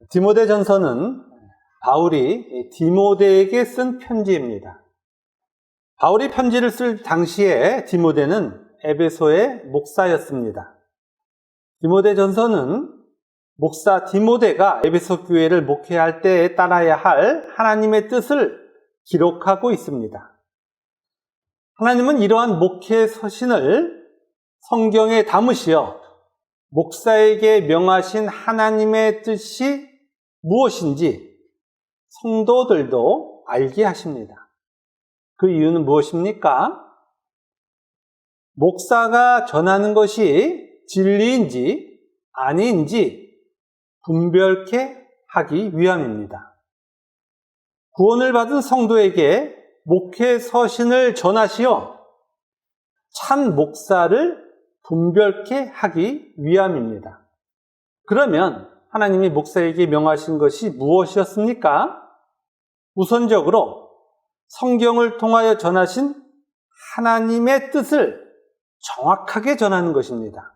디모데전서는 바울이 디모데에게 쓴 편지입니다. 바울이 편지를 쓸 당시에 디모데는 에베소의 목사였습니다. 디모데전서는 목사 디모데가 에베소 교회를 목회할 때에 따라야 할 하나님의 뜻을 기록하고 있습니다. 하나님은 이러한 목회 서신을 성경에 담으시어 목사에게 명하신 하나님의 뜻이 무엇인지 성도들도 알게 하십니다. 그 이유는 무엇입니까? 목사가 전하는 것이 진리인지 아닌지 분별케 하기 위함입니다. 구원을 받은 성도에게 목회 서신을 전하시어 참 목사를 분별케 하기 위함입니다. 그러면 하나님이 목사에게 명하신 것이 무엇이었습니까? 우선적으로 성경을 통하여 전하신 하나님의 뜻을 정확하게 전하는 것입니다.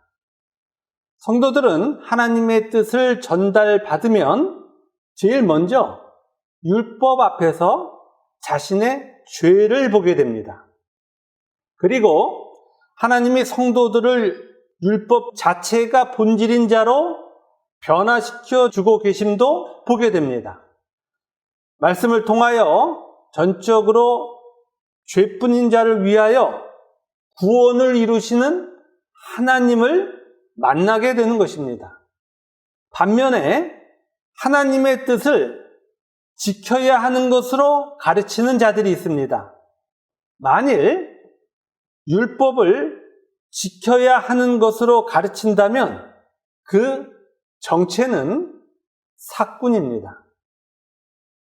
성도들은 하나님의 뜻을 전달받으면 제일 먼저 율법 앞에서 자신의 죄를 보게 됩니다. 그리고 하나님이 성도들을 율법 자체가 본질인 자로 변화시켜 주고 계심도 보게 됩니다. 말씀을 통하여 전적으로 죄뿐인 자를 위하여 구원을 이루시는 하나님을 만나게 되는 것입니다. 반면에 하나님의 뜻을 지켜야 하는 것으로 가르치는 자들이 있습니다. 만일 율법을 지켜야 하는 것으로 가르친다면 그 정체는 사꾼입니다.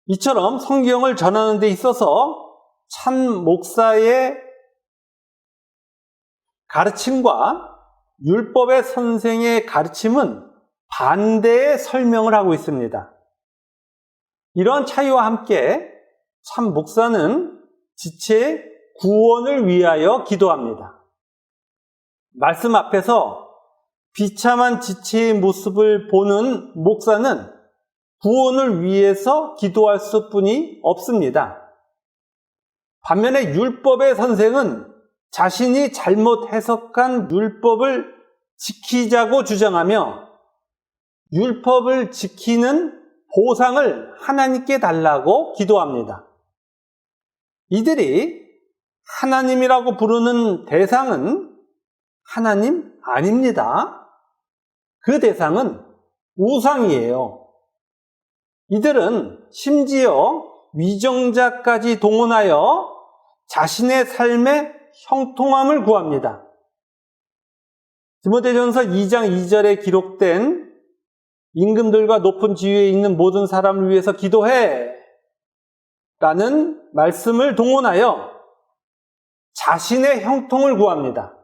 이처럼 성경을 전하는 데 있어서 참 목사의 가르침과 율법의 선생의 가르침은 반대의 설명을 하고 있습니다. 이러한 차이와 함께 참 목사는 지체의 구원을 위하여 기도합니다. 말씀 앞에서 비참한 지체의 모습을 보는 목사는 구원을 위해서 기도할 수뿐이 없습니다. 반면에 율법의 선생은 자신이 잘못 해석한 율법을 지키자고 주장하며 율법을 지키는 보상을 하나님께 달라고 기도합니다. 이들이 하나님이라고 부르는 대상은 하나님 아닙니다. 그 대상은 우상이에요. 이들은 심지어 위정자까지 동원하여 자신의 삶의 형통함을 구합니다. 디모데전서 2장 2절에 기록된 임금들과 높은 지위에 있는 모든 사람을 위해서 기도해 라는 말씀을 동원하여 자신의 형통을 구합니다.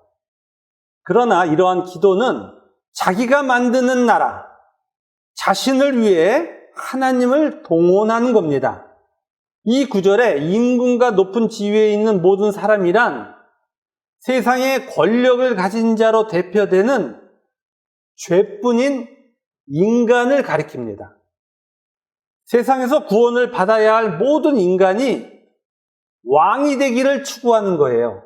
그러나 이러한 기도는 자기가 만드는 나라, 자신을 위해 하나님을 동원하는 겁니다. 이 구절에 임금과 높은 지위에 있는 모든 사람이란 세상의 권력을 가진 자로 대표되는 죄뿐인 인간을 가리킵니다. 세상에서 구원을 받아야 할 모든 인간이 왕이 되기를 추구하는 거예요.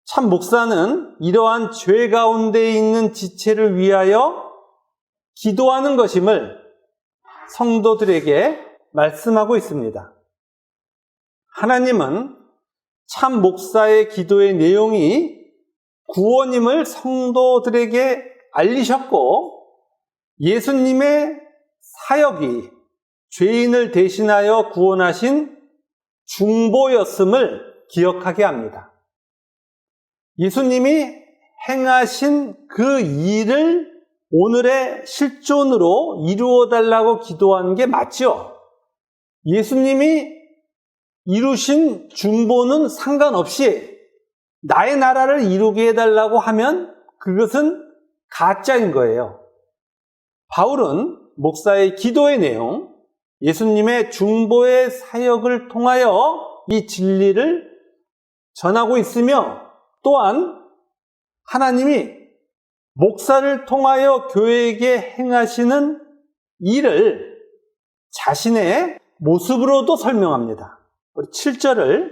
참 목사는 이러한 죄 가운데 있는 지체를 위하여 기도하는 것임을 성도들에게 말씀하고 있습니다. 하나님은 참 목사의 기도의 내용이 구원임을 성도들에게 알리셨고 예수님의 사역이 죄인을 대신하여 구원하신 중보였음을 기억하게 합니다. 예수님이 행하신 그 일을 오늘의 실존으로 이루어달라고 기도하는 게 맞죠? 예수님이 이루신 중보는 상관없이 나의 나라를 이루게 해달라고 하면 그것은 가짜인 거예요. 바울은 목사의 기도의 내용, 예수님의 중보의 사역을 통하여 이 진리를 전하고 있으며 또한 하나님이 목사를 통하여 교회에게 행하시는 이를 자신의 모습으로도 설명합니다. 우리 7절을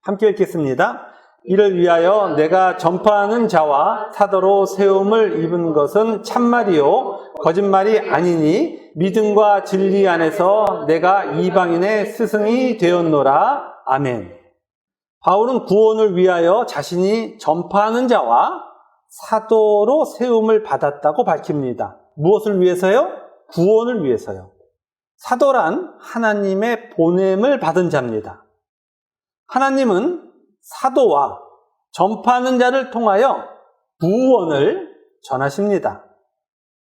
함께 읽겠습니다. 이를 위하여 내가 전파하는 자와 사도로 세움을 입은 것은 참말이요 거짓말이 아니니 믿음과 진리 안에서 내가 이방인의 스승이 되었노라. 아멘. 바울은 구원을 위하여 자신이 전파하는 자와 사도로 세움을 받았다고 밝힙니다. 무엇을 위해서요? 구원을 위해서요. 사도란 하나님의 보냄을 받은 자입니다. 하나님은 사도와 전파하는 자를 통하여 구원을 전하십니다.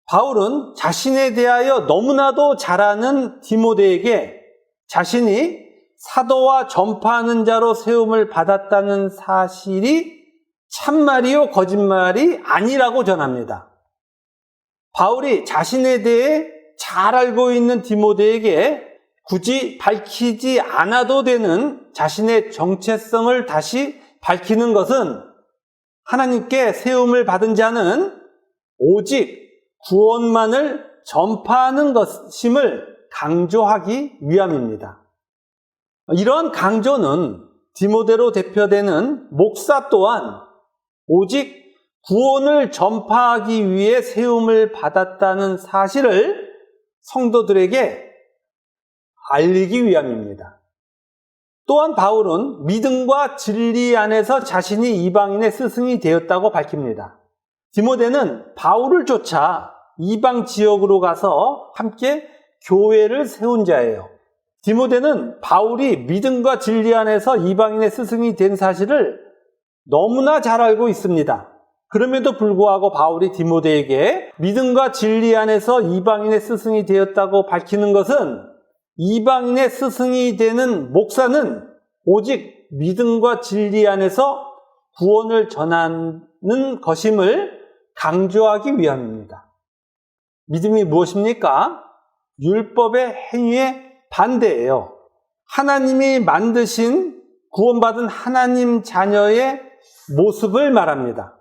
바울은 자신에 대하여 너무나도 잘 아는 디모데에게 자신이 사도와 전파하는 자로 세움을 받았다는 사실이 참말이요 거짓말이 아니라고 전합니다. 바울이 자신에 대해 잘 알고 있는 디모데에게 굳이 밝히지 않아도 되는 자신의 정체성을 다시 밝히는 것은 하나님께 세움을 받은 자는 오직 구원만을 전파하는 것임을 강조하기 위함입니다. 이러한 강조는 디모데로 대표되는 목사 또한 오직 구원을 전파하기 위해 세움을 받았다는 사실을 성도들에게 알리기 위함입니다. 또한 바울은 믿음과 진리 안에서 자신이 이방인의 스승이 되었다고 밝힙니다. 디모데는 바울을 쫓아 이방 지역으로 가서 함께 교회를 세운 자예요. 디모데는 바울이 믿음과 진리 안에서 이방인의 스승이 된 사실을 너무나 잘 알고 있습니다. 그럼에도 불구하고 바울이 디모데에게 믿음과 진리 안에서 이방인의 스승이 되었다고 밝히는 것은 이방인의 스승이 되는 목사는 오직 믿음과 진리 안에서 구원을 전하는 것임을 강조하기 위함입니다. 믿음이 무엇입니까? 율법의 행위의 반대예요. 하나님이 만드신 구원받은 하나님 자녀의 모습을 말합니다.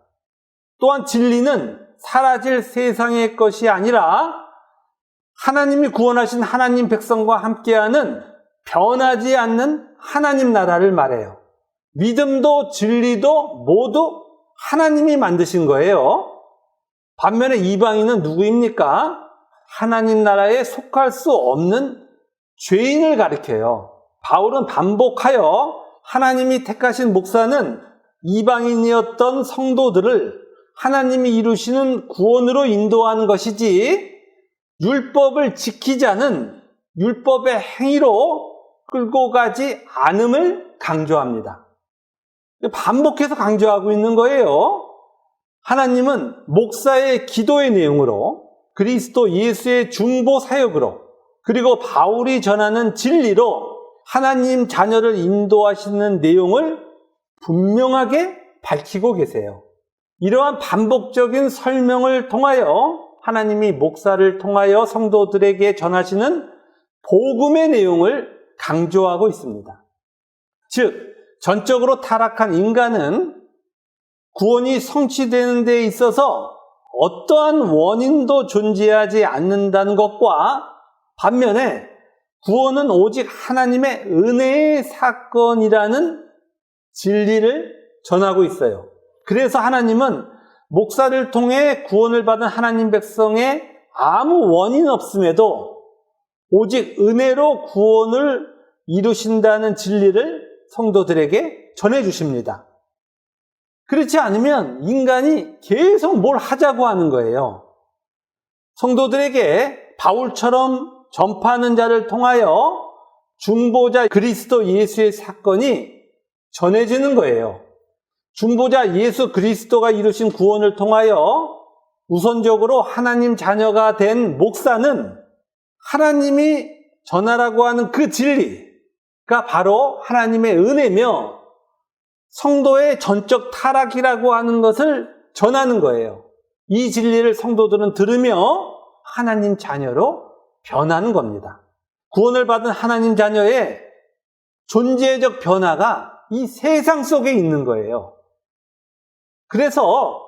또한 진리는 사라질 세상의 것이 아니라 하나님이 구원하신 하나님 백성과 함께하는 변하지 않는 하나님 나라를 말해요. 믿음도 진리도 모두 하나님이 만드신 거예요. 반면에 이방인은 누구입니까? 하나님 나라에 속할 수 없는 죄인을 가리켜요. 바울은 반복하여 하나님이 택하신 목사는 이방인이었던 성도들을 하나님이 이루시는 구원으로 인도하는 것이지 율법을 지키자는 율법의 행위로 끌고 가지 않음을 강조합니다. 반복해서 강조하고 있는 거예요. 하나님은 목사의 기도의 내용으로 그리스도 예수의 중보 사역으로 그리고 바울이 전하는 진리로 하나님 자녀를 인도하시는 내용을 분명하게 밝히고 계세요. 이러한 반복적인 설명을 통하여 하나님이 목사를 통하여 성도들에게 전하시는 복음의 내용을 강조하고 있습니다. 즉, 전적으로 타락한 인간은 구원이 성취되는 데 있어서 어떠한 원인도 존재하지 않는다는 것과 반면에 구원은 오직 하나님의 은혜의 사건이라는 진리를 전하고 있어요. 그래서 하나님은 목사를 통해 구원을 받은 하나님 백성의 아무 원인 없음에도 오직 은혜로 구원을 이루신다는 진리를 성도들에게 전해주십니다. 그렇지 않으면 인간이 계속 뭘 하자고 하는 거예요. 성도들에게 바울처럼 전파하는 자를 통하여 중보자 그리스도 예수의 사건이 전해지는 거예요. 중보자 예수 그리스도가 이루신 구원을 통하여 우선적으로 하나님 자녀가 된 목사는 하나님이 전하라고 하는 그 진리가 바로 하나님의 은혜며 성도의 전적 타락이라고 하는 것을 전하는 거예요. 이 진리를 성도들은 들으며 하나님 자녀로 변하는 겁니다. 구원을 받은 하나님 자녀의 존재적 변화가 이 세상 속에 있는 거예요. 그래서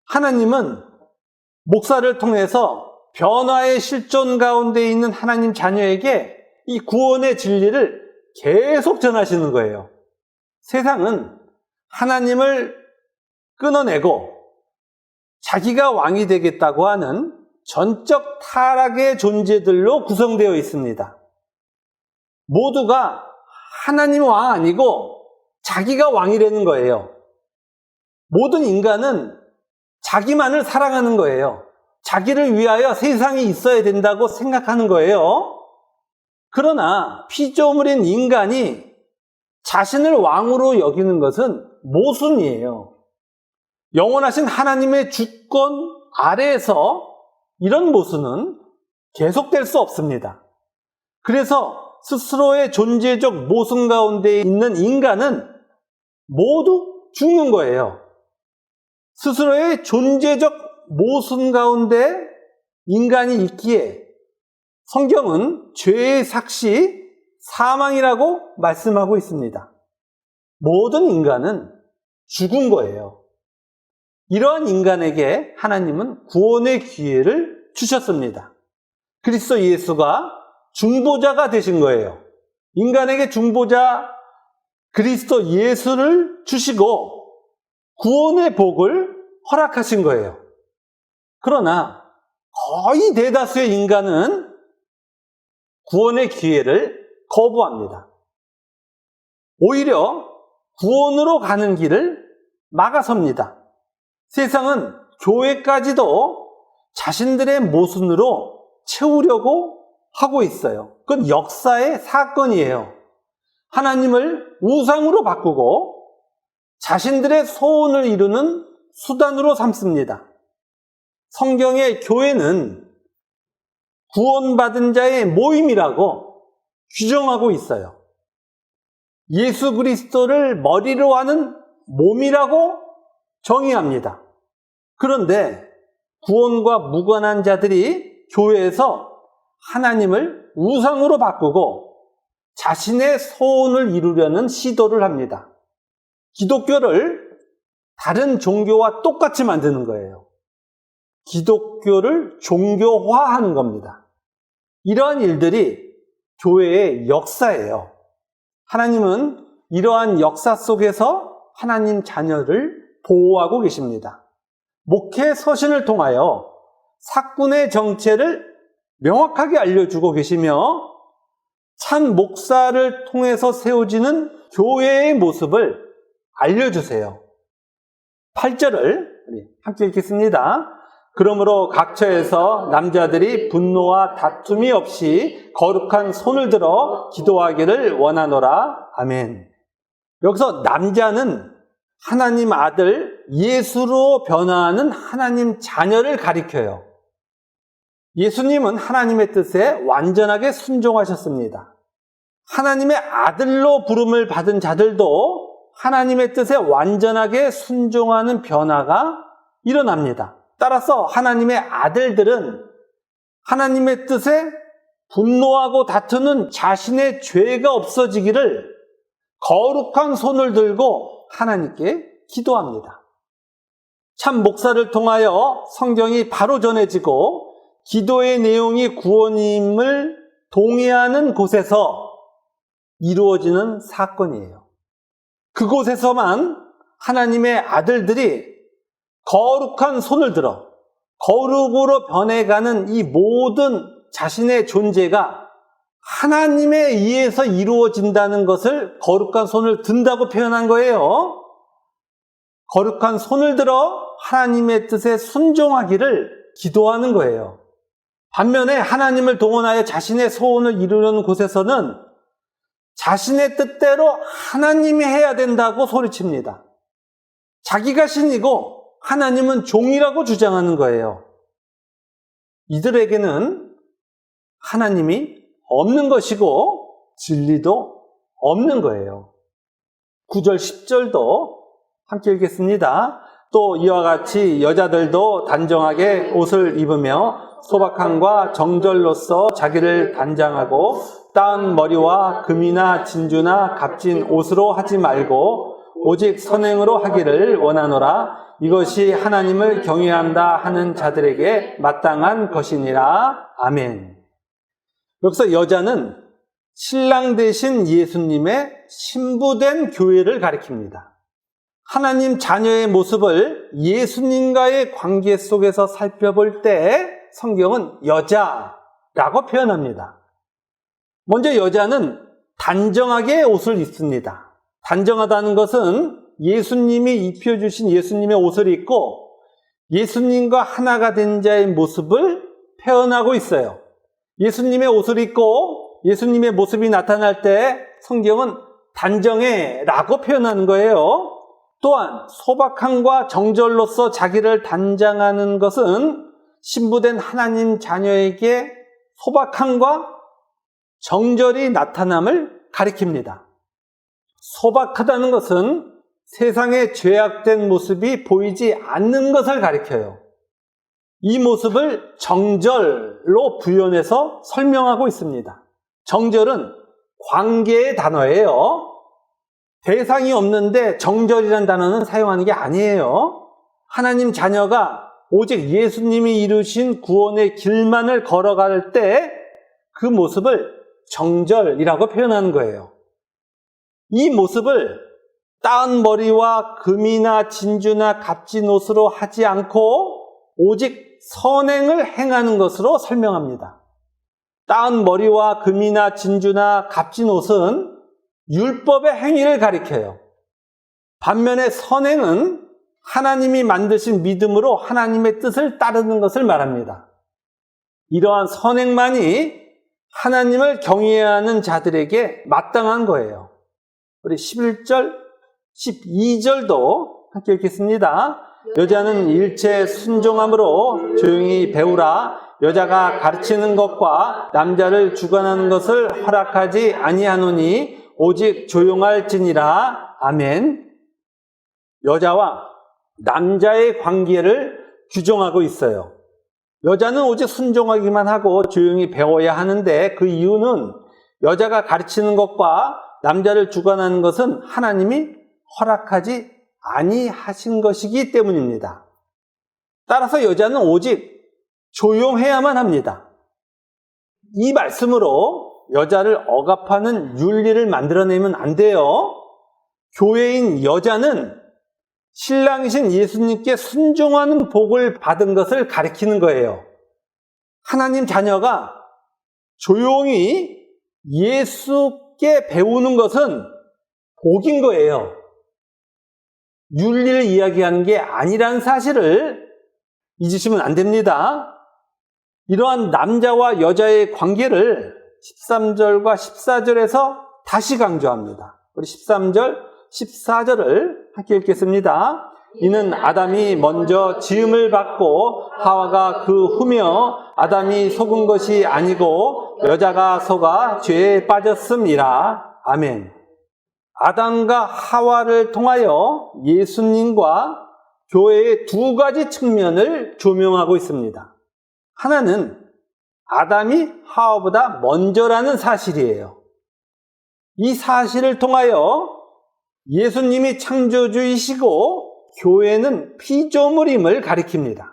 하나님은 목사를 통해서 변화의 실존 가운데 있는 하나님 자녀에게 이 구원의 진리를 계속 전하시는 거예요. 세상은 하나님을 끊어내고 자기가 왕이 되겠다고 하는 전적 타락의 존재들로 구성되어 있습니다. 모두가 하나님 왕 아니고 자기가 왕이라는 거예요. 모든 인간은 자기만을 사랑하는 거예요. 자기를 위하여 세상이 있어야 된다고 생각하는 거예요. 그러나 피조물인 인간이 자신을 왕으로 여기는 것은 모순이에요. 영원하신 하나님의 주권 아래에서 이런 모순은 계속될 수 없습니다. 그래서 스스로의 존재적 모순 가운데 있는 인간은 모두 죽는 거예요. 스스로의 존재적 모순 가운데 인간이 있기에 성경은 죄의 삭시 사망이라고 말씀하고 있습니다. 모든 인간은 죽은 거예요. 이러한 인간에게 하나님은 구원의 기회를 주셨습니다. 그리스도 예수가 중보자가 되신 거예요. 인간에게 중보자 그리스도 예수를 주시고 구원의 복을 허락하신 거예요. 그러나 거의 대다수의 인간은 구원의 기회를 거부합니다. 오히려 구원으로 가는 길을 막아섭니다. 세상은 교회까지도 자신들의 모순으로 채우려고 하고 있어요. 그건 역사의 사건이에요. 하나님을 우상으로 바꾸고 자신들의 소원을 이루는 수단으로 삼습니다. 성경의 교회는 구원받은 자의 모임이라고 규정하고 있어요. 예수 그리스도를 머리로 하는 몸이라고 정의합니다. 그런데 구원과 무관한 자들이 교회에서 하나님을 우상으로 바꾸고 자신의 소원을 이루려는 시도를 합니다. 기독교를 다른 종교와 똑같이 만드는 거예요. 기독교를 종교화하는 겁니다. 이러한 일들이 교회의 역사예요. 하나님은 이러한 역사 속에서 하나님 자녀를 보호하고 계십니다. 목회 서신을 통하여 사꾼의 정체를 명확하게 알려주고 계시며 참 목사를 통해서 세워지는 교회의 모습을 알려주세요. 8절을 함께 읽겠습니다. 그러므로 각처에서 남자들이 분노와 다툼이 없이 거룩한 손을 들어 기도하기를 원하노라. 아멘. 여기서 남자는 하나님 아들 예수로 변화하는 하나님 자녀를 가리켜요. 예수님은 하나님의 뜻에 완전하게 순종하셨습니다. 하나님의 아들로 부름을 받은 자들도 하나님의 뜻에 완전하게 순종하는 변화가 일어납니다. 따라서 하나님의 아들들은 하나님의 뜻에 분노하고 다투는 자신의 죄가 없어지기를 거룩한 손을 들고 하나님께 기도합니다. 참 목사를 통하여 성경이 바로 전해지고 기도의 내용이 구원임을 동의하는 곳에서 이루어지는 사건이에요. 그곳에서만 하나님의 아들들이 거룩한 손을 들어 거룩으로 변해가는 이 모든 자신의 존재가 하나님에 의해서 이루어진다는 것을 거룩한 손을 든다고 표현한 거예요. 거룩한 손을 들어 하나님의 뜻에 순종하기를 기도하는 거예요. 반면에 하나님을 동원하여 자신의 소원을 이루려는 곳에서는 자신의 뜻대로 하나님이 해야 된다고 소리칩니다. 자기가 신이고 하나님은 종이라고 주장하는 거예요. 이들에게는 하나님이 없는 것이고 진리도 없는 거예요. 9절, 10절도 함께 읽겠습니다. 또 이와 같이 여자들도 단정하게 옷을 입으며 소박함과 정절로서 자기를 단장하고 따은 머리와 금이나 진주나 값진 옷으로 하지 말고 오직 선행으로 하기를 원하노라. 이것이 하나님을 경외한다 하는 자들에게 마땅한 것이니라. 아멘. 여기서 여자는 신랑 되신 예수님의 신부된 교회를 가리킵니다. 하나님 자녀의 모습을 예수님과의 관계 속에서 살펴볼 때 성경은 여자라고 표현합니다. 먼저 여자는 단정하게 옷을 입습니다. 단정하다는 것은 예수님이 입혀주신 예수님의 옷을 입고 예수님과 하나가 된 자의 모습을 표현하고 있어요. 예수님의 옷을 입고 예수님의 모습이 나타날 때 성경은 단정해라고 표현하는 거예요. 또한 소박함과 정절로서 자기를 단장하는 것은 신부된 하나님 자녀에게 소박함과 정절이 나타남을 가리킵니다. 소박하다는 것은 세상의 죄악된 모습이 보이지 않는 것을 가리켜요. 이 모습을 정절로 부연해서 설명하고 있습니다. 정절은 관계의 단어예요. 대상이 없는데 정절이라는 단어는 사용하는 게 아니에요. 하나님 자녀가 오직 예수님이 이루신 구원의 길만을 걸어갈 때 그 모습을 정절이라고 표현하는 거예요. 이 모습을 따은 머리와 금이나 진주나 값진 옷으로 하지 않고 오직 선행을 행하는 것으로 설명합니다. 따은 머리와 금이나 진주나 값진 옷은 율법의 행위를 가리켜요. 반면에 선행은 하나님이 만드신 믿음으로 하나님의 뜻을 따르는 것을 말합니다. 이러한 선행만이 하나님을 경외하는 자들에게 마땅한 거예요. 우리 11절, 12절도 함께 읽겠습니다. 여자는 일체 순종함으로 조용히 배우라. 여자가 가르치는 것과 남자를 주관하는 것을 허락하지 아니하노니 오직 조용할지니라. 아멘. 여자와 남자의 관계를 규정하고 있어요. 여자는 오직 순종하기만 하고 조용히 배워야 하는데 그 이유는 여자가 가르치는 것과 남자를 주관하는 것은 하나님이 허락하지 아니하신 것이기 때문입니다. 따라서 여자는 오직 조용해야만 합니다. 이 말씀으로 여자를 억압하는 윤리를 만들어내면 안 돼요. 교회인 여자는 신랑이신 예수님께 순종하는 복을 받은 것을 가리키는 거예요. 하나님 자녀가 조용히 예수께 배우는 것은 복인 거예요. 윤리를 이야기하는 게 아니라는 사실을 잊으시면 안 됩니다. 이러한 남자와 여자의 관계를 13절과 14절에서 다시 강조합니다. 우리 13절, 14절을 함께 읽겠습니다. 이는 아담이 먼저 지음을 받고 하와가 그 후며 아담이 속은 것이 아니고 여자가 속아 죄에 빠졌음이라. 아멘. 아담과 하와를 통하여 예수님과 교회의 두 가지 측면을 조명하고 있습니다. 하나는 아담이 하와보다 먼저라는 사실이에요. 이 사실을 통하여 예수님이 창조주이시고 교회는 피조물임을 가리킵니다.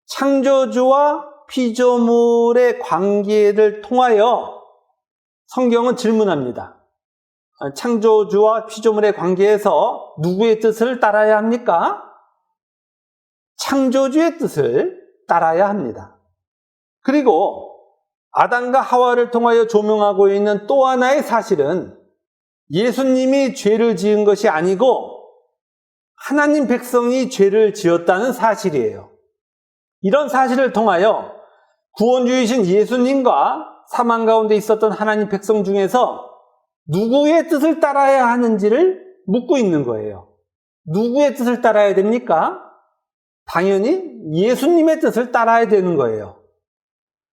창조주와 피조물의 관계를 통하여 성경은 질문합니다. 창조주와 피조물의 관계에서 누구의 뜻을 따라야 합니까? 창조주의 뜻을 따라야 합니다. 그리고 아담과 하와를 통하여 조명하고 있는 또 하나의 사실은 예수님이 죄를 지은 것이 아니고 하나님 백성이 죄를 지었다는 사실이에요. 이런 사실을 통하여 구원주이신 예수님과 사망 가운데 있었던 하나님 백성 중에서 누구의 뜻을 따라야 하는지를 묻고 있는 거예요. 누구의 뜻을 따라야 됩니까? 당연히 예수님의 뜻을 따라야 되는 거예요.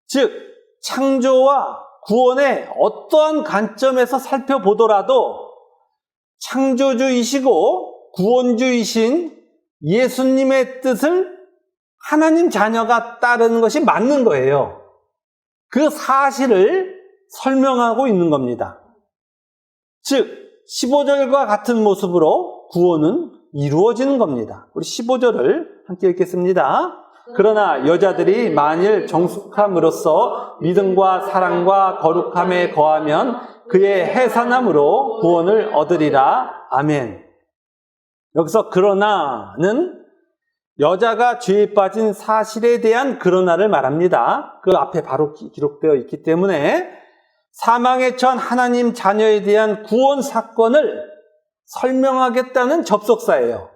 즉, 창조와 구원의 어떠한 관점에서 살펴보더라도 창조주이시고 구원주이신 예수님의 뜻을 하나님 자녀가 따르는 것이 맞는 거예요. 그 사실을 설명하고 있는 겁니다. 즉 15절과 같은 모습으로 구원은 이루어지는 겁니다. 우리 15절을 함께 읽겠습니다. 그러나 여자들이 만일 정숙함으로써 믿음과 사랑과 거룩함에 거하면 그의 해산함으로 구원을 얻으리라. 아멘. 여기서 그러나는 여자가 죄에 빠진 사실에 대한 그러나를 말합니다. 그 앞에 바로 기록되어 있기 때문에 사망에 처한 하나님 자녀에 대한 구원 사건을 설명하겠다는 접속사예요.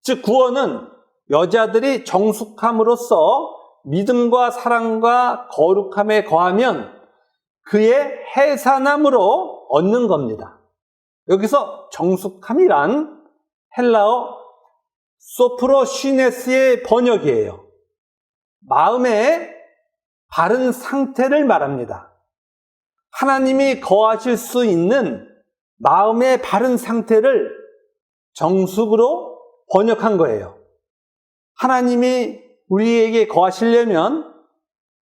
즉 구원은 여자들이 정숙함으로써 믿음과 사랑과 거룩함에 거하면 그의 해산함으로 얻는 겁니다. 여기서 정숙함이란 헬라어 소프로시네스의 번역이에요. 마음의 바른 상태를 말합니다. 하나님이 거하실 수 있는 마음의 바른 상태를 정숙으로 번역한 거예요. 하나님이 우리에게 거하시려면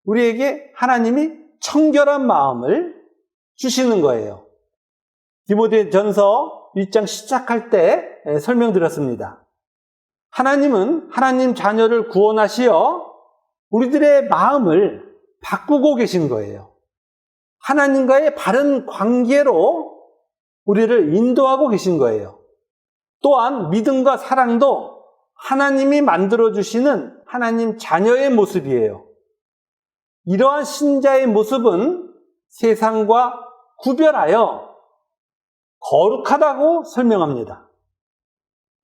우리에게 하나님이 청결한 마음을 주시는 거예요. 디모데전서 1장 시작할 때 설명드렸습니다. 하나님은 하나님 자녀를 구원하시어 우리들의 마음을 바꾸고 계신 거예요. 하나님과의 바른 관계로 우리를 인도하고 계신 거예요. 또한 믿음과 사랑도 하나님이 만들어주시는 하나님 자녀의 모습이에요. 이러한 신자의 모습은 세상과 구별하여 거룩하다고 설명합니다.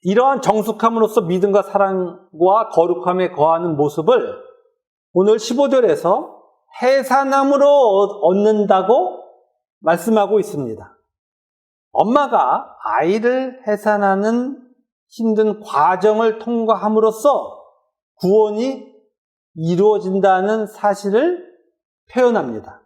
이러한 정숙함으로써 믿음과 사랑과 거룩함에 거하는 모습을 오늘 15절에서 해산함으로 얻는다고 말씀하고 있습니다. 엄마가 아이를 해산하는 힘든 과정을 통과함으로써 구원이 이루어진다는 사실을 표현합니다.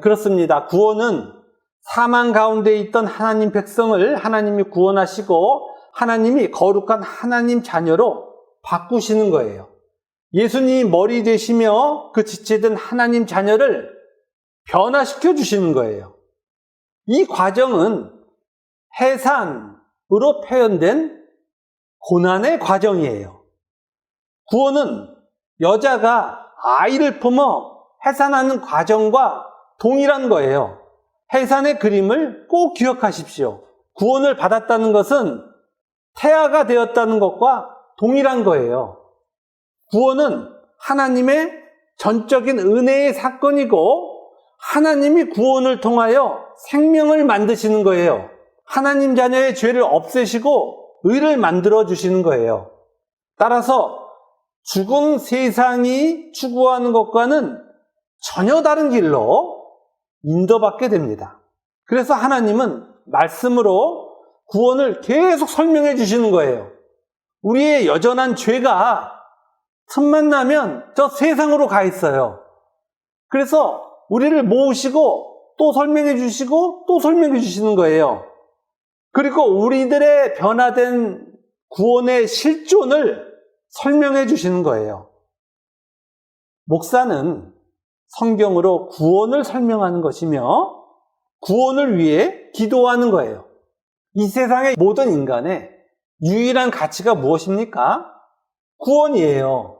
그렇습니다. 구원은 사망 가운데 있던 하나님 백성을 하나님이 구원하시고 하나님이 거룩한 하나님 자녀로 바꾸시는 거예요. 예수님이 머리 되시며 그 지체된 하나님 자녀를 변화시켜 주시는 거예요. 이 과정은 해산으로 표현된 고난의 과정이에요. 구원은 여자가 아이를 품어 해산하는 과정과 동일한 거예요. 해산의 그림을 꼭 기억하십시오. 구원을 받았다는 것은 태아가 되었다는 것과 동일한 거예요. 구원은 하나님의 전적인 은혜의 사건이고 하나님이 구원을 통하여 생명을 만드시는 거예요. 하나님 자녀의 죄를 없애시고 의를 만들어 주시는 거예요. 따라서 죽은 세상이 추구하는 것과는 전혀 다른 길로 인도받게 됩니다. 그래서 하나님은 말씀으로 구원을 계속 설명해 주시는 거예요. 우리의 여전한 죄가 틈만 나면 저 세상으로 가 있어요. 그래서 우리를 모으시고 또 설명해 주시고 또 설명해 주시는 거예요. 그리고 우리들의 변화된 구원의 실존을 설명해 주시는 거예요. 목사는 성경으로 구원을 설명하는 것이며 구원을 위해 기도하는 거예요. 이 세상의 모든 인간의 유일한 가치가 무엇입니까? 구원이에요.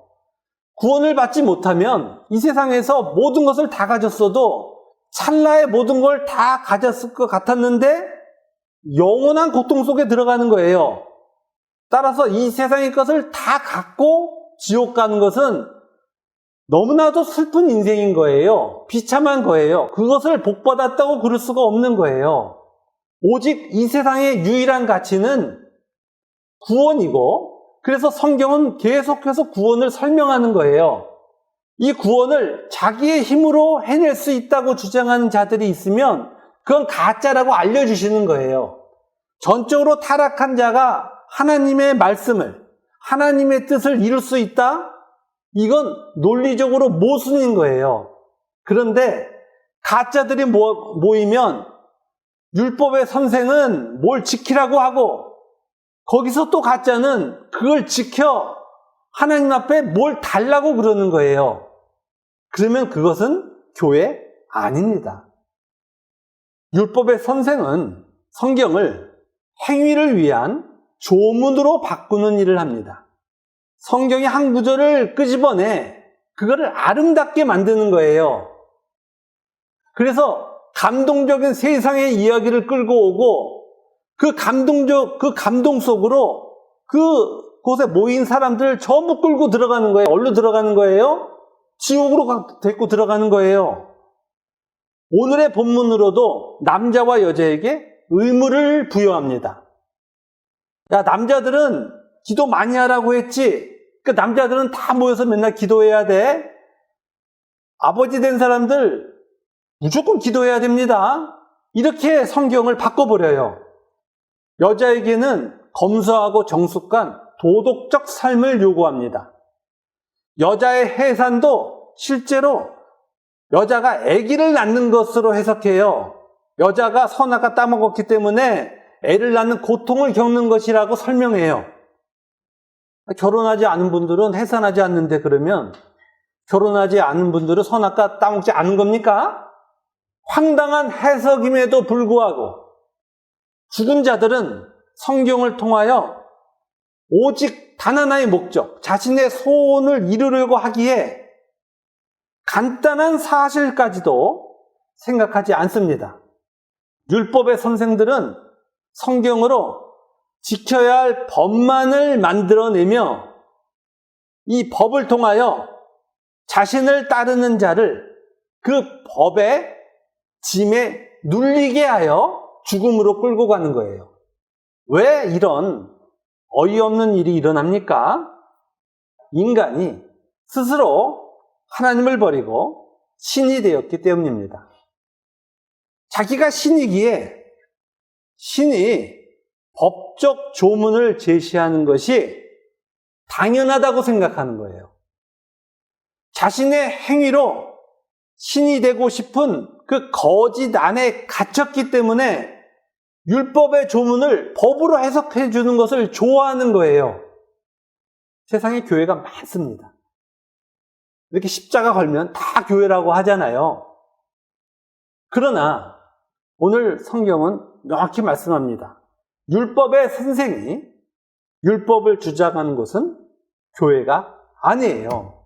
구원을 받지 못하면 이 세상에서 모든 것을 다 가졌어도 찰나의 모든 걸 다 가졌을 것 같았는데 영원한 고통 속에 들어가는 거예요. 따라서 이 세상의 것을 다 갖고 지옥 가는 것은 너무나도 슬픈 인생인 거예요. 비참한 거예요. 그것을 복받았다고 그럴 수가 없는 거예요. 오직 이 세상의 유일한 가치는 구원이고, 그래서 성경은 계속해서 구원을 설명하는 거예요. 이 구원을 자기의 힘으로 해낼 수 있다고 주장하는 자들이 있으면 그건 가짜라고 알려주시는 거예요. 전적으로 타락한 자가 하나님의 말씀을, 하나님의 뜻을 이룰 수 있다? 이건 논리적으로 모순인 거예요. 그런데 가짜들이 모이면 율법의 선생은 뭘 지키라고 하고 거기서 또 가짜는 그걸 지켜 하나님 앞에 뭘 달라고 그러는 거예요. 그러면 그것은 교회 아닙니다. 율법의 선생은 성경을 행위를 위한 조문으로 바꾸는 일을 합니다. 성경의 한 구절을 끄집어내 그거를 아름답게 만드는 거예요. 그래서 감동적인 세상의 이야기를 끌고 오고 그 감동 속으로 그곳에 모인 사람들 전부 끌고 들어가는 거예요. 어디로 들어가는 거예요? 지옥으로 데리고 들어가는 거예요. 오늘의 본문으로도 남자와 여자에게 의무를 부여합니다. 야, 남자들은 기도 많이 하라고 했지. 그 남자들은 다 모여서 맨날 기도해야 돼. 아버지 된 사람들 무조건 기도해야 됩니다. 이렇게 성경을 바꿔버려요. 여자에게는 검소하고 정숙한 도덕적 삶을 요구합니다. 여자의 해산도 실제로 여자가 아기를 낳는 것으로 해석해요. 여자가 선악과 따먹었기 때문에 애를 낳는 고통을 겪는 것이라고 설명해요. 결혼하지 않은 분들은 해산하지 않는데 그러면 결혼하지 않은 분들은 선악과 따먹지 않은 겁니까? 황당한 해석임에도 불구하고 죽은 자들은 성경을 통하여 오직 단 하나의 목적, 자신의 소원을 이루려고 하기에 간단한 사실까지도 생각하지 않습니다. 율법의 선생들은 성경으로 지켜야 할 법만을 만들어내며 이 법을 통하여 자신을 따르는 자를 그 법의 짐에 눌리게 하여 죽음으로 끌고 가는 거예요. 왜 이런 어이없는 일이 일어납니까? 인간이 스스로 하나님을 버리고 신이 되었기 때문입니다. 자기가 신이기에 신이 법적 조문을 제시하는 것이 당연하다고 생각하는 거예요. 자신의 행위로 신이 되고 싶은 그 거짓 안에 갇혔기 때문에 율법의 조문을 법으로 해석해 주는 것을 좋아하는 거예요. 세상에 교회가 많습니다. 이렇게 십자가 걸면 다 교회라고 하잖아요. 그러나 오늘 성경은 명확히 말씀합니다. 율법의 선생이 율법을 주장하는 곳은 교회가 아니에요.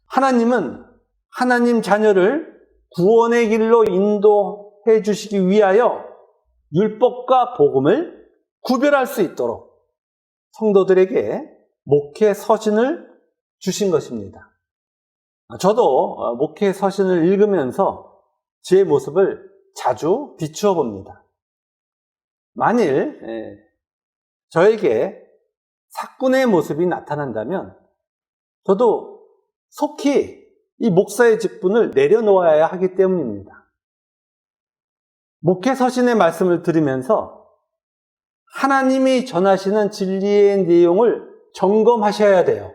하나님은 하나님 자녀를 구원의 길로 인도해 주시기 위하여 율법과 복음을 구별할 수 있도록 성도들에게 목회 서신을 주신 것입니다. 저도 목회 서신을 읽으면서 제 모습을 자주 비추어 봅니다. 만일 저에게 사꾼의 모습이 나타난다면 저도 속히 이 목사의 직분을 내려놓아야 하기 때문입니다. 목회 서신의 말씀을 들으면서 하나님이 전하시는 진리의 내용을 점검하셔야 돼요.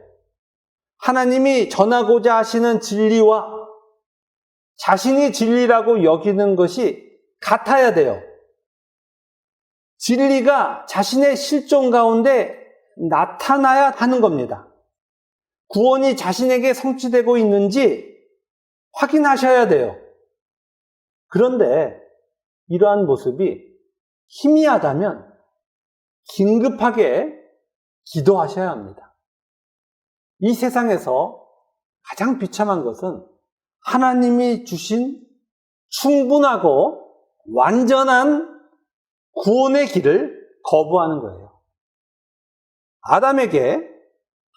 하나님이 전하고자 하시는 진리와 자신이 진리라고 여기는 것이 같아야 돼요. 진리가 자신의 실존 가운데 나타나야 하는 겁니다. 구원이 자신에게 성취되고 있는지 확인하셔야 돼요. 그런데 이러한 모습이 희미하다면 긴급하게 기도하셔야 합니다. 이 세상에서 가장 비참한 것은 하나님이 주신 충분하고 완전한 구원의 길을 거부하는 거예요. 아담에게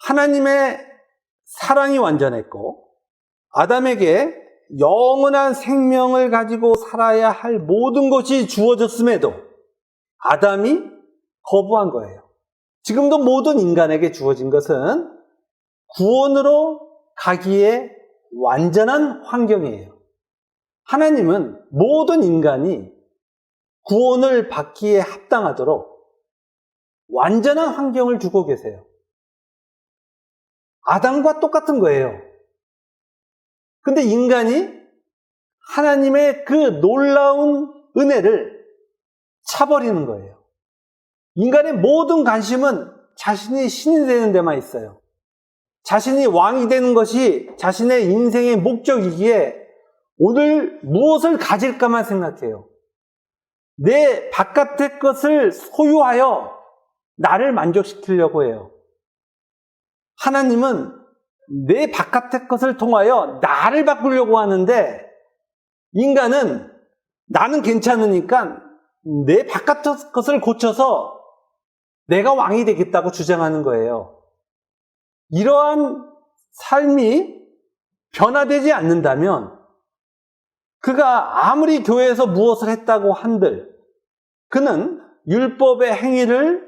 하나님의 사랑이 완전했고 아담에게 영원한 생명을 가지고 살아야 할 모든 것이 주어졌음에도 아담이 거부한 거예요. 지금도 모든 인간에게 주어진 것은 구원으로 가기에 완전한 환경이에요. 하나님은 모든 인간이 구원을 받기에 합당하도록 완전한 환경을 주고 계세요. 아담과 똑같은 거예요. 근데 인간이 하나님의 그 놀라운 은혜를 차버리는 거예요. 인간의 모든 관심은 자신이 신이 되는 데만 있어요. 자신이 왕이 되는 것이 자신의 인생의 목적이기에 오늘 무엇을 가질까만 생각해요. 내 바깥의 것을 소유하여 나를 만족시키려고 해요. 하나님은 내 바깥의 것을 통하여 나를 바꾸려고 하는데, 인간은 나는 괜찮으니까 내 바깥의 것을 고쳐서 내가 왕이 되겠다고 주장하는 거예요. 이러한 삶이 변화되지 않는다면 그가 아무리 교회에서 무엇을 했다고 한들 그는 율법의 행위를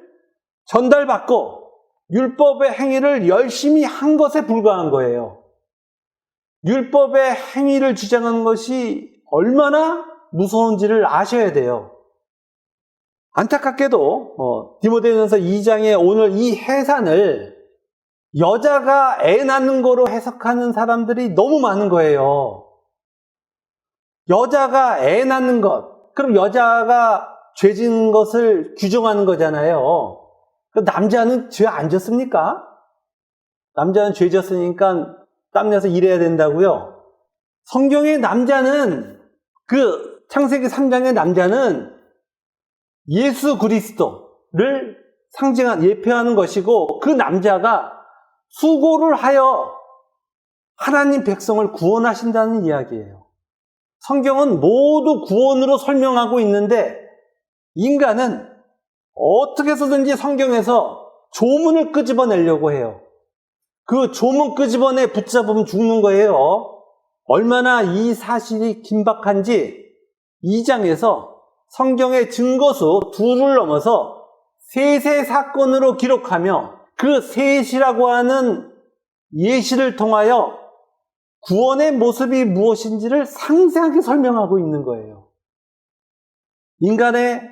전달받고 율법의 행위를 열심히 한 것에 불과한 거예요. 율법의 행위를 주장하는 것이 얼마나 무서운지를 아셔야 돼요. 안타깝게도 디모데전서 2장에 오늘 이 해산을 여자가 애 낳는 거로 해석하는 사람들이 너무 많은 거예요. 여자가 애 낳는 것, 그럼 여자가 죄 지은 것을 규정하는 거잖아요. 남자는 죄 안 졌습니까? 남자는 죄 졌으니까 땀내서 일해야 된다고요? 성경의 남자는, 그 창세기 3장의 남자는 예수 그리스도를 예표하는 것이고, 그 남자가 수고를 하여 하나님 백성을 구원하신다는 이야기예요. 성경은 모두 구원으로 설명하고 있는데, 인간은 어떻게 해서든지 성경에서 조문을 끄집어내려고 해요. 그 조문 끄집어내 붙잡으면 죽는 거예요. 얼마나 이 사실이 긴박한지 2장에서 성경의 증거수 2를 넘어서 셋의 사건으로 기록하며 그 셋이라고 하는 예시를 통하여 구원의 모습이 무엇인지를 상세하게 설명하고 있는 거예요. 인간의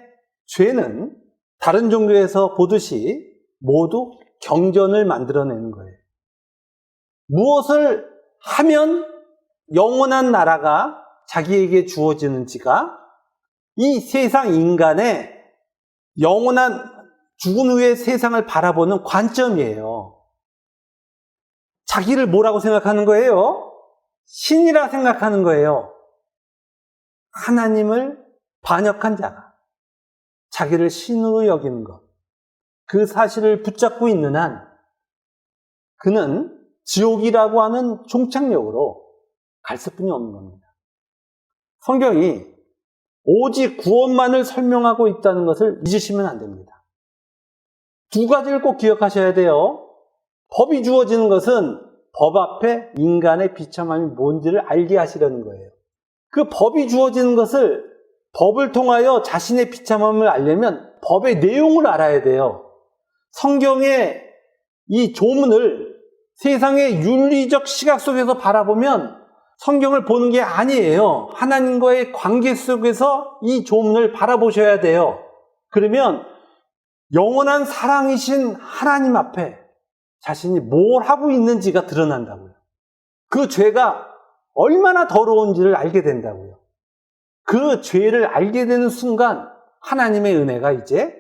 죄는 다른 종교에서 보듯이 모두 경전을 만들어내는 거예요. 무엇을 하면 영원한 나라가 자기에게 주어지는지가 이 세상 인간의 영원한 죽은 후의 세상을 바라보는 관점이에요. 자기를 뭐라고 생각하는 거예요? 신이라 생각하는 거예요. 하나님을 반역한 자가 자기를 신으로 여기는 것, 그 사실을 붙잡고 있는 한 그는 지옥이라고 하는 종착역으로 갈 수뿐이 없는 겁니다. 성경이 오직 구원만을 설명하고 있다는 것을 잊으시면 안 됩니다. 두 가지를 꼭 기억하셔야 돼요. 법이 주어지는 것은 법 앞에 인간의 비참함이 뭔지를 알게 하시려는 거예요. 그 법이 주어지는 것을, 법을 통하여 자신의 비참함을 알려면 법의 내용을 알아야 돼요. 성경의 이 조문을 세상의 윤리적 시각 속에서 바라보면 성경을 보는 게 아니에요. 하나님과의 관계 속에서 이 조문을 바라보셔야 돼요. 그러면 영원한 사랑이신 하나님 앞에 자신이 뭘 하고 있는지가 드러난다고요. 그 죄가 얼마나 더러운지를 알게 된다고요. 그 죄를 알게 되는 순간 하나님의 은혜가 이제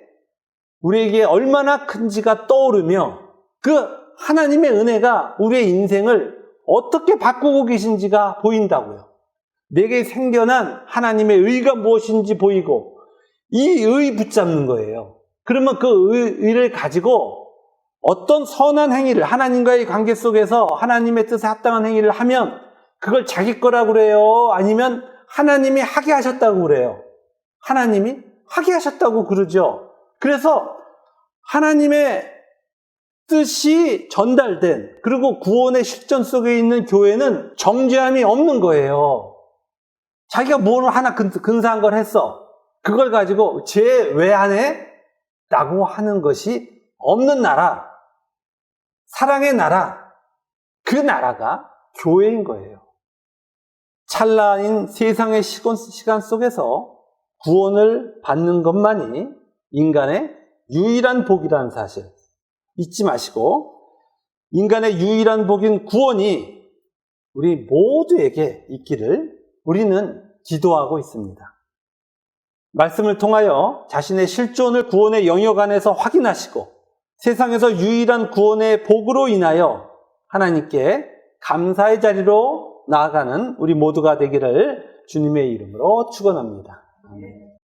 우리에게 얼마나 큰지가 떠오르며, 그 하나님의 은혜가 우리의 인생을 어떻게 바꾸고 계신지가 보인다고요. 내게 생겨난 하나님의 의가 무엇인지 보이고, 이 의 붙잡는 거예요. 그러면 그 의를 가지고 어떤 선한 행위를, 하나님과의 관계 속에서 하나님의 뜻에 합당한 행위를 하면 그걸 자기 거라고 그래요? 아니면 하나님이 하게 하셨다고 그래요? 하나님이 하게 하셨다고 그러죠. 그래서 하나님의 뜻이 전달된, 그리고 구원의 실전 속에 있는 교회는 정죄함이 없는 거예요. 자기가 뭘 하나 근사한 걸 했어. 그걸 가지고 쟤 왜 안 해? 라고 하는 것이 없는 나라, 사랑의 나라, 그 나라가 교회인 거예요. 찰나인 세상의 시간 속에서 구원을 받는 것만이 인간의 유일한 복이라는 사실 잊지 마시고, 인간의 유일한 복인 구원이 우리 모두에게 있기를 우리는 기도하고 있습니다. 말씀을 통하여 자신의 실존을 구원의 영역 안에서 확인하시고 세상에서 유일한 구원의 복으로 인하여 하나님께 감사의 자리로 나아가는 우리 모두가 되기를 주님의 이름으로 축원합니다. 아멘.